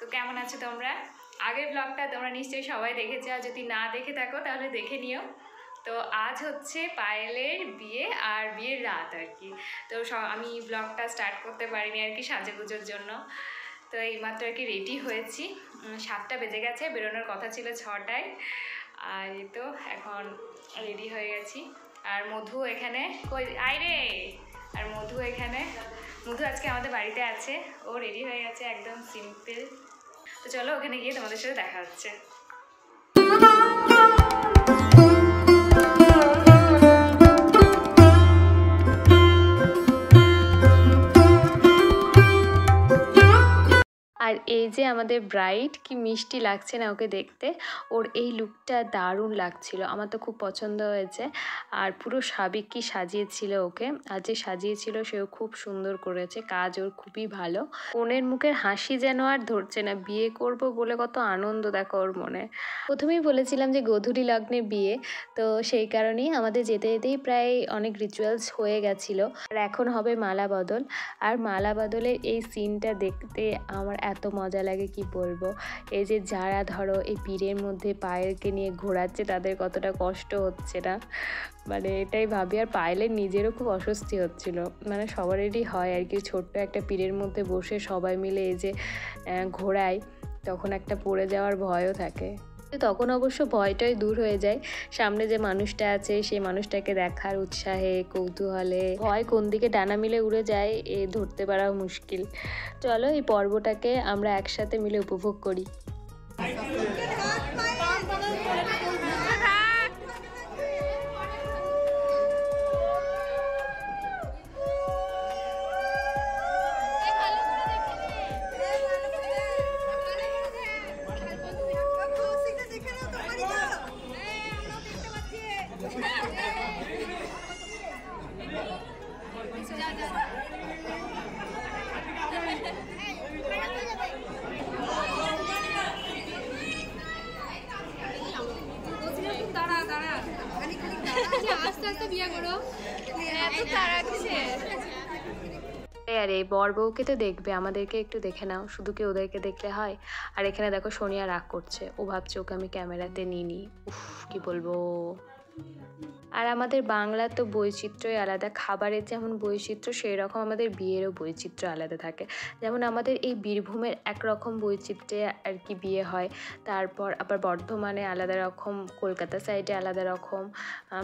তো কেমন আছো তোমরা? আগের ব্লগটা তোমরা নিশ্চয়ই সবাই দেখেছো, আর যদি না দেখে থাকো তাহলে দেখে নিও। তো আজ হচ্ছে পায়েলের বিয়ে আর বিয়ের রাত আর কি। তো আমি ব্লগটা স্টার্ট করতে পারিনি আর কি সাজুগুজোর জন্য। তো এইমাত্র আর কি রেডি হয়েছি, 7টা বেজে গেছে, বেরোনোর কথা ছিল 6টায়। আর এই তো এখন রেডি হয়ে গেছি। আর মধু এখানে, কই আইরে, আর মধু এখানে, মধু আজকে আমাদের বাড়িতে আছে, ও রেডি হয়ে গেছে একদম সিম্পল। তো চলো ওখানে গিয়ে তোমাদের সাথে দেখা হচ্ছে। আর এই যে আমাদের ব্রাইড, কি মিষ্টি লাগছে না ওকে দেখতে, ওর এই লুকটা দারুণ লাগছিল, আমার তো খুব পছন্দ হয়েছে। আর পুরো সাবেক কি সাজিয়েছিল ওকে, আর যে সাজিয়েছিল সেও খুব সুন্দর করেছে, কাজ ওর খুবই ভালো। কনের মুখের হাসি যেন আর ধরছে না, বিয়ে করব বলে কত আনন্দ দেখো ওর মনে। প্রথমেই বলেছিলাম যে গোধূলি লগ্নে বিয়ে, তো সেই কারণেই আমাদের যেতে যেতেই প্রায় অনেক রিচুয়ালস হয়ে গেছিলো। আর এখন হবে মালা বদল, আর মালা বদলের এই সিনটা দেখতে আমার এত মজা লাগে কি বলবো। এই যে যারা ধরো এই পীরের মধ্যে পায়েলকে নিয়ে ঘোরাচ্ছে তাদের কতটা কষ্ট হচ্ছে না, মানে এটাই ভাবি। আর পায়েলের নিজেরও খুব অস্বস্তি হচ্ছিল, মানে সবারই হয় আর কি, ছোট্ট একটা পীরের মধ্যে বসে সবাই মিলে এই যে ঘোরায়, তখন একটা পড়ে যাওয়ার ভয়ও থাকে। তখন অবশ্য ভয়টাই দূর হয়ে যায়, সামনে যে মানুষটা আছে সেই মানুষটাকে দেখার উৎসাহে কৌতূহলে ভয় কোন দিকে ডানা মিলে উড়ে যায় এ ধরতে পারাও মুশকিল। চলো এই পর্বটাকে আমরা একসাথে মিলে উপভোগ করি। আরে বর বউকে তো দেখবে, আমাদেরকে একটু দেখে নাও, শুধু কি ওদেরকে দেখলে হয়? আর এখানে দেখো সোনিয়া রাগ করছে, ও ভাবছে ওকে আমি ক্যামেরাতে নিইনি। উফ কি বলবো। আর আমাদের বাংলা তো বৈচিত্র্যই আলাদা, খাবারের যেমন বৈচিত্র্য সেই রকম আমাদের বিয়েরও বৈচিত্র্য আলাদা থাকে। যেমন আমাদের এই বীরভূমের একরকম বৈচিত্র্যে আর কি বিয়ে হয়, তারপর আবার বর্ধমানে আলাদা রকম, কলকাতা সাইডে আলাদা রকম,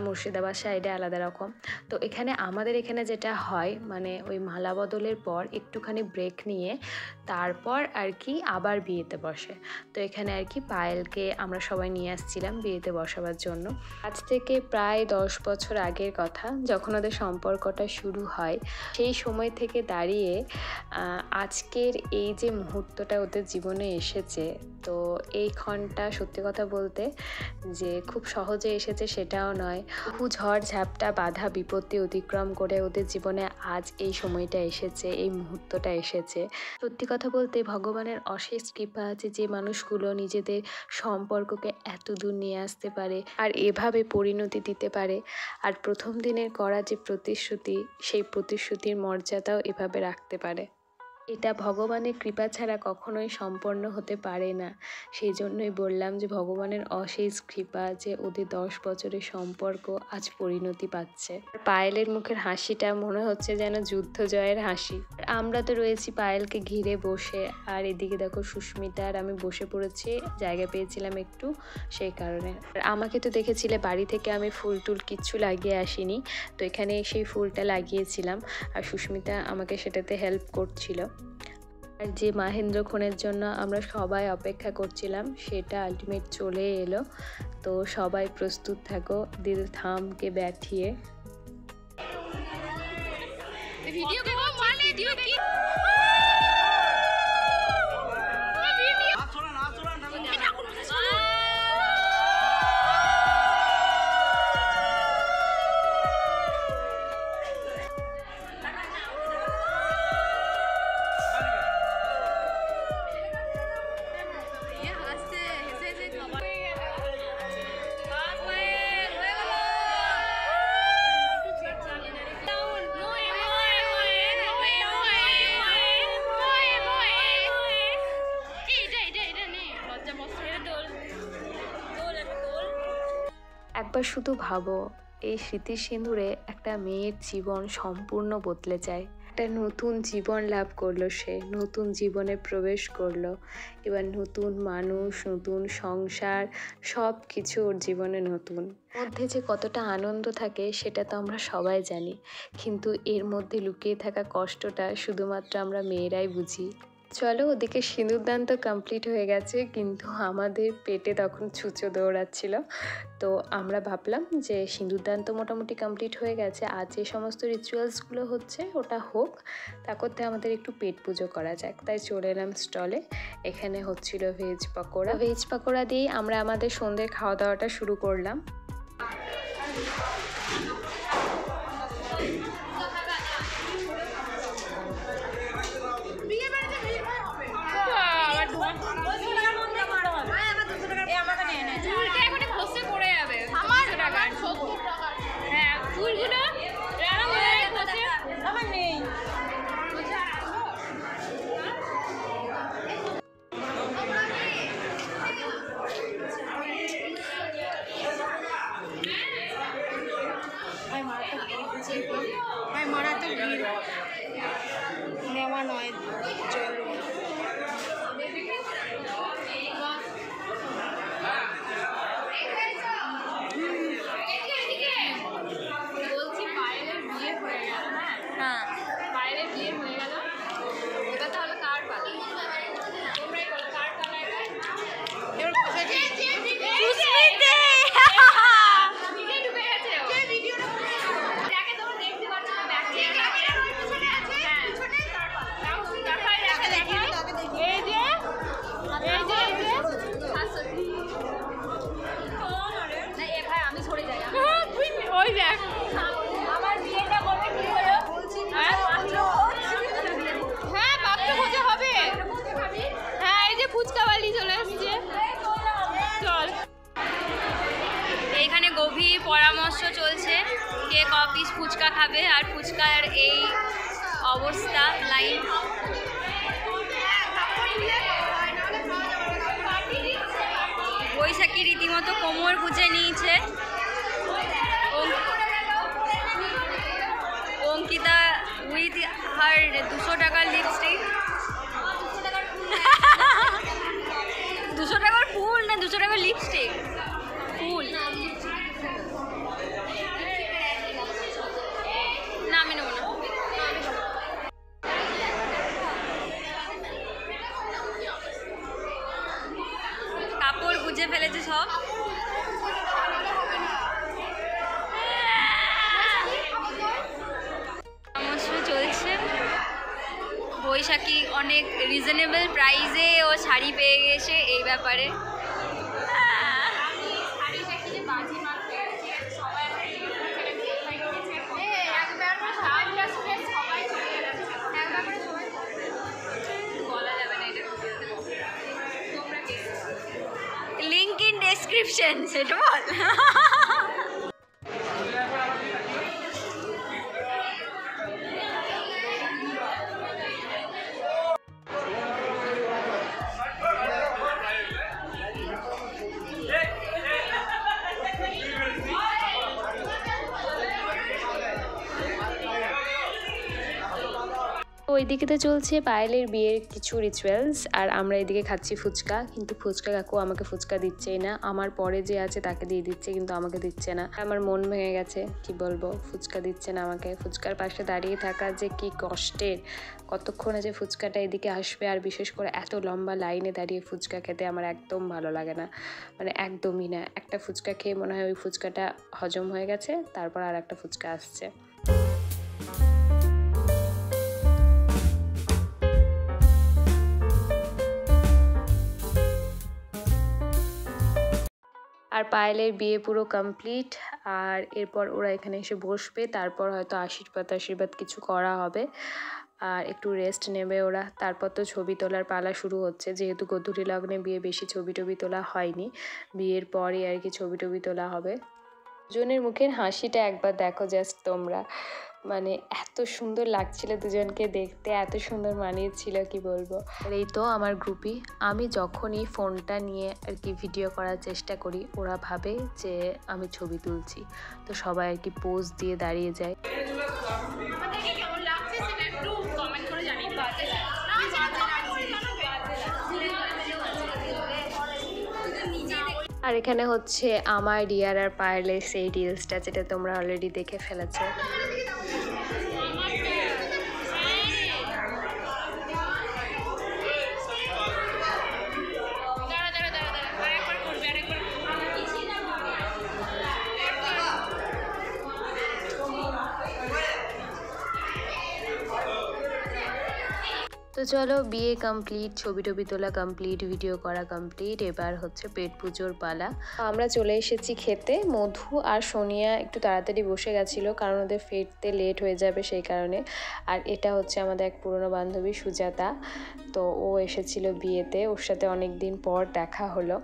মুর্শিদাবাদ সাইডে আলাদা রকম। তো এখানে আমাদের এখানে যেটা হয়, মানে ওই মালা বদলের পর একটুখানি ব্রেক নিয়ে তারপর আর কি আবার বিয়েতে বসে। তো এখানে আর কি পায়েলকে আমরা সবাই নিয়ে আসছিলাম বিয়েতে বসাবার জন্য। আজ থেকে প্রায় 10 বছর আগের কথা, যখন ওদের সম্পর্কটা শুরু হয়, সেই সময় থেকে দাঁড়িয়ে আজকের এই যে মুহূর্তটা ওদের জীবনে এসেছে, তো এই ক্ষণটা সত্যি কথা বলতে যে খুব সহজে এসেছে সেটাও নয়, বহু ঝড় ঝাপটা বাধা বিপত্তি অতিক্রম করে ওদের জীবনে আজ এই সময়টা এসেছে, এই মুহূর্তটা এসেছে। সত্যি কথা বলতে ভগবানের অশেষ কৃপা আছে যে মানুষগুলো নিজেদের সম্পর্ককে এত দূর নিয়ে আসতে পারে আর এভাবে পরিণতি দিতে পারে। আর প্রথম দিনের করা যে প্রতিশ্রুতি, সেই প্রতিশ্রুতির মর্যাদাও এভাবে রাখতে পারে। এটা ভগবানের কৃপা ছাড়া কখনোই সম্পন্ন হতে পারে না। সেই জন্যই বললাম যে ভগবানের অশেষ কৃপা যে ওদের 10 বছরের সম্পর্ক আজ পরিণতি পাচ্ছে। পায়েলের মুখের হাসিটা মনে হচ্ছে যেন যুদ্ধ জয়ের হাসি। আমরা তো রয়েছি পায়েলকে ঘিরে বসে, আর এদিকে দেখো সুস্মিতা আর আমি বসে পড়েছি, জায়গা পেয়েছিলাম একটু সেই কারণে। আর আমাকে তো দেখেছিলে বাড়ি থেকে আমি ফুল টুল কিচ্ছু লাগিয়ে আসিনি, তো এখানে সেই ফুলটা লাগিয়েছিলাম, আর সুস্মিতা আমাকে সেটাতে হেল্প করছিল। আর যে মাহেন্দ্রক্ষণের জন্য আমরা সবাই অপেক্ষা করছিলাম সেটা আলটিমেট চলে এলো। তো সবাই প্রস্তুত থাকো, দিল থামকে बैठिए। একবার শুধু ভাবো, এই স্মৃতির সিঁদুরে একটা মেয়ের জীবন সম্পূর্ণ বদলে যায়। একটা নতুন জীবন লাভ করলো, সে নতুন জীবনে প্রবেশ করলো। এবার নতুন মানুষ, নতুন সংসার, সব কিছু ওর জীবনে নতুন। মধ্যে যে কতটা আনন্দ থাকে সেটা তো আমরা সবাই জানি, কিন্তু এর মধ্যে লুকিয়ে থাকা কষ্টটা শুধুমাত্র আমরা মেয়েরাই বুঝি। চলো, ওদিকে সিঁদুরদান তো কমপ্লিট হয়ে গেছে, কিন্তু আমাদের পেটে তখন ছুঁচো দৌড়াচ্ছিল। তো আমরা ভাবলাম যে সিঁদুরদান তো মোটামুটি কমপ্লিট হয়ে গেছে, আর যে সমস্ত রিচুয়ালসগুলো হচ্ছে ওটা হোক, তা করতে আমাদের একটু পেট পুজো করা যাক। তাই চলে এলাম স্টলে। এখানে হচ্ছিল ভেজ পাকোড়া। ভেজ পাকোড়া দিয়েই আমরা আমাদের সন্ধ্যের খাওয়া দাওয়াটা শুরু করলাম। নেওয়া নয়, চলো। বলছি পায়েলের বিয়ে হয়ে গেল। হ্যাঁ, পায়েলের বিয়ে হয়ে গেল। এবার তাহলে কার পালা? তোমরাই বলো কার পালা এটা? নিজেই ঢুকে গেছে ও। যাকে তোমরা দেখতে পাচ্ছ না, ব্যাকে আমি সরে যাই। ওই দেখ আমার বিয়েটা করবে কি হলো? হ্যাঁ, পাত্র খোঁজা হবে। হ্যাঁ, এই যে ফুচকাওয়ালি চলে আসছে। চল, এইখানে গভীর পরামর্শ চলছে কে ক পিস ফুচকা খাবে, আর ফুচকার এই অবস্থা লাইন। বৈশাখী রীতিমতো কোমর গুজে নিয়েছে। অঙ্কিতা উইথ হার 200 টাকার লিপস্টিক। 200 টাকার ফুল না 200 টাকার লিপস্টিক? ফুল না, আমি নেবো না। কাপড় গুজে ফেলেছে সব। চলছে। বৈশাখী অনেক রিজনেবল প্রাইসে ও শাড়ি পেয়ে গেছে এই ব্যাপারে। লিঙ্ক ইন ডেসক্রিপশন, সেটা বল। ওইদিকে তো চলছে পায়েলের বিয়ের কিছু রিচুয়ালস, আর আমরা এদিকে খাচ্ছি ফুচকা। কিন্তু ফুচকা কাকু আমাকে ফুচকা দিচ্ছেই না, আমার পরে যে আছে তাকে দিয়ে দিচ্ছে, কিন্তু আমাকে দিচ্ছে না। আমার মন ভেঙে গেছে, কি বলবো, ফুচকা দিচ্ছে না আমাকে। ফুচকার পাশে দাঁড়িয়ে থাকা যে কি কষ্টের, কতক্ষণে যে ফুচকাটা এদিকে আসবে, আর বিশেষ করে এত লম্বা লাইনে দাঁড়িয়ে ফুচকা খেতে আমার একদম ভালো লাগে না, মানে একদমই না। একটা ফুচকা খেয়ে মনে হয় ওই ফুচকাটা হজম হয়ে গেছে, তারপর আর একটা ফুচকা আসছে। আর পায়েলের বিয়ে পুরো কমপ্লিট, আর এরপর ওরা এখানে এসে বসবে, তারপর হয়তো আশীর্বাদ কিছু করা হবে, আর একটু রেস্ট নেবে ওরা। তারপর তো ছবি তোলার পালা শুরু হচ্ছে, যেহেতু গোধূলি লগ্নে বিয়ে, বেশি ছবি টবি তোলা হয়নি, বিয়ের পরই আর কি ছবি টবি তোলা হবে। দুজনের মুখের হাসিটা একবার দেখো জাস্ট তোমরা, মানে এত সুন্দর লাগছিল দুজনকে দেখতে, এত সুন্দর মানিয়েছিল কি বলবো। আর এই তো আমার গ্রুপই, আমি যখনই ফোনটা নিয়ে আর কি ভিডিও করার চেষ্টা করি ওরা ভাবে যে আমি ছবি তুলছি, তো সবাই আর কি পোজ দিয়ে দাঁড়িয়ে যায়। আমাদেরকে কেমন লাগছে সেটা একটু কমেন্ট করে জানিয়ে বাজে আর এখানে হচ্ছে আমার রিয়ার আর পায়েলের সেই রিলসটা, যেটা তোমরা অলরেডি দেখে ফেলেছো। তো চলো, বিয়ে কমপ্লিট, ছবি টবি তোলা কমপ্লিট, ভিডিও করা কমপ্লিট, এবার হচ্ছে পেট পুজোর পালা। আমরা চলে এসেছি খেতে। মধু আর সোনিয়া একটু তাড়াতাড়ি বসে গেছিলো কারণ ওদের ফিরতে লেট হয়ে যাবে সেই কারণে। আর এটা হচ্ছে আমাদের এক পুরনো বান্ধবী সুজাতা, তো ও এসেছিল বিয়েতে, ওর সাথে অনেক দিন পর দেখা হলো।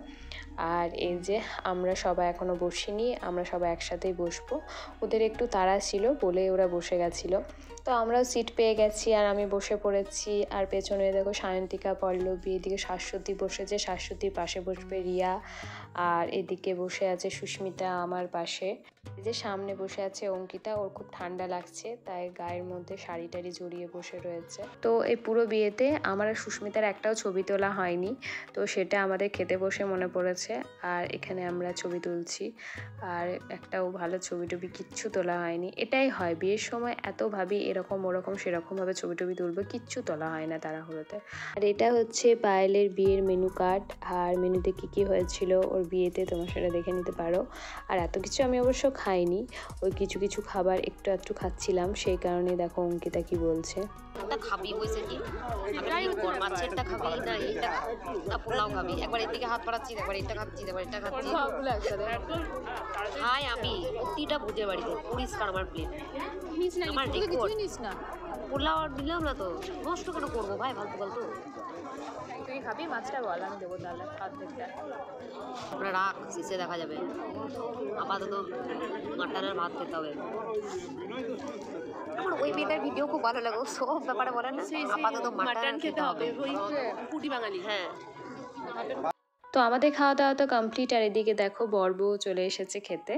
আর এই যে আমরা সবাই এখনও বসিনি, আমরা সবাই একসাথেই বসবো। ওদের একটু তাড়া ছিল বলে ওরা বসে গেছিলো, তো আমরাও সিট পেয়ে গেছি আর আমি বসে পড়েছি। আর পেছনে দেখো সায়ন্তিকা, পল্লবী, এদিকে শাশ্বতী বসেছে, শাশ্বতীর পাশে বসবে রিয়া, আর এদিকে বসে আছে সুস্মিতা আমার পাশে। এই যে সামনে বসে আছে অঙ্কিতা, ওর খুব ঠান্ডা লাগছে তাই গায়ের মধ্যে শাড়ি টাড়ি জড়িয়ে বসে রয়েছে। তো এই পুরো বিয়েতে আমার আর সুস্মিতার একটাও ছবি তোলা হয়নি, তো সেটা আমাদের খেতে বসে মনে পড়েছে। আর এখানে আমরা ছবি তুলছি, আর একটাও ভালো ছবি টবি কিচ্ছু তোলা হয়নি। এটাই হয় বিয়ের সময়, এত ভাবি এরকম ওরকম সেরকমভাবে ছবি টবি তুলবো, কিচ্ছু তোলা হয় না তাড়াহুড়োতে। আর এটা হচ্ছে পায়েলের বিয়ের মেনু কার্ড, আর মেনুতে কী কী হয়েছিল ওর বিয়েতে তোমরা সেটা দেখে নিতে পারো। আর এত কিছু আমি অবশ্য খাইনি, ওই কিছু কিছু খাবার একটু একটু খাচ্ছিলাম, সেই কারণে দেখো অঙ্কিতা কি বলছে। খাবি বলছে কি আমি মাছেরটা খাবি না এইটা পোলাও খাবি, একবার এদিকে হাত বাড়াচ্ছি, একবার এটা খাচ্ছি, একবার এটা খাচ্ছি। হাই আমি প্রতিটা বুঝে বাড়িতে পরিষ্কার আমার প্লেট, আমার রেকর্ড। পোলাও আর দিলাম না তো নষ্ট কেন করবো ভাই, ফালতু ফালতু। তুই খাবি মাছটা বল, আমি দেবো তাহলে অর্ধেকটা। আমরা রাখ, শেষে দেখা যাবে। আপাতত মাটনের ভাত খেতে হবে। আমার ওই মেয়েটার ভিডিও খুব ভালো লাগে, সব ব্যাপারে বলে না আপাতত মাটন খেতে হবে, পুটি বাঙালি। হ্যাঁ, তো আমাদের খাওয়া দাওয়া তো কমপ্লিট। আর এদিকে দেখো বর-বউ চলে এসেছে খেতে।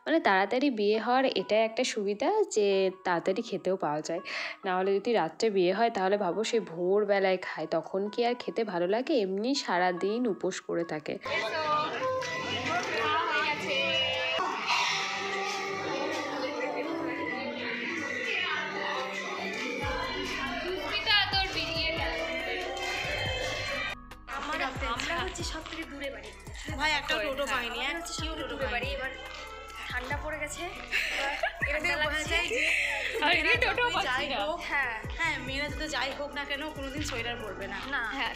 মানে তাড়াতাড়ি বিয়ে হওয়ার এটাই একটা সুবিধা যে তাড়াতাড়ি খেতেও পাওয়া যায়, নাহলে যদি রাত্রে বিয়ে হয় তাহলে ভাবো সে ভোরবেলায় খায়, তখন কি আর খেতে ভালো লাগে, এমনি সারাদিন উপোস করে থাকে। আমরা হচ্ছে সব থেকে দূরে বাড়ি ভাই, একটা টোটো পাইনি, হচ্ছে সব দূরে বাড়ি। এবার ঠান্ডা পড়ে গেছে, হ্যাঁ মেয়েরা তো যাই হোক না কেন কোনোদিন সোয়েটার পরবে না,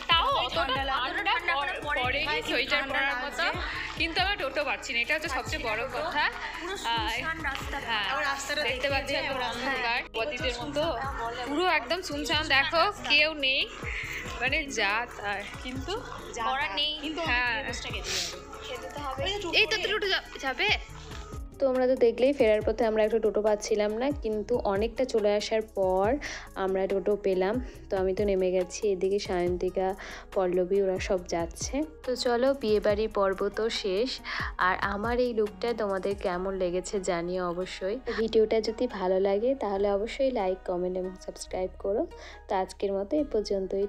তাও পরে সোয়েটার পরার মতো, কিন্তু আমরা টোটো পাচ্ছি না, এটা হচ্ছে সবচেয়ে বড় কথা। দেখতে পাচ্ছি একদম অন্ধকার অতীতের মতো, পুরো একদম শুনশান, দেখো কেউ নেই, মানে যা তার, কিন্তু নেই। হ্যাঁ এই তো টোটো যাবে। তোমরা তো দেখলেই ফেরার পথে আমরা একটা টোটো পাচ্ছিলাম না, কিন্তু অনেকটা চলে আসার পর আমরা টোটো পেলাম। তো আমি তো নেমে গেছি, এদিকে সায়ন্তিকা, পল্লবী ওরা সব যাচ্ছে। তো চলো, বিয়েবাড়ির পর্ব তো শেষ। আর আমার এই লুকটা তোমাদের কেমন লেগেছে জানিও অবশ্যই। ভিডিওটা যদি ভালো লাগে তাহলে অবশ্যই লাইক, কমেন্ট এবং সাবস্ক্রাইব করো। তো আজকের মতো এই পর্যন্তই।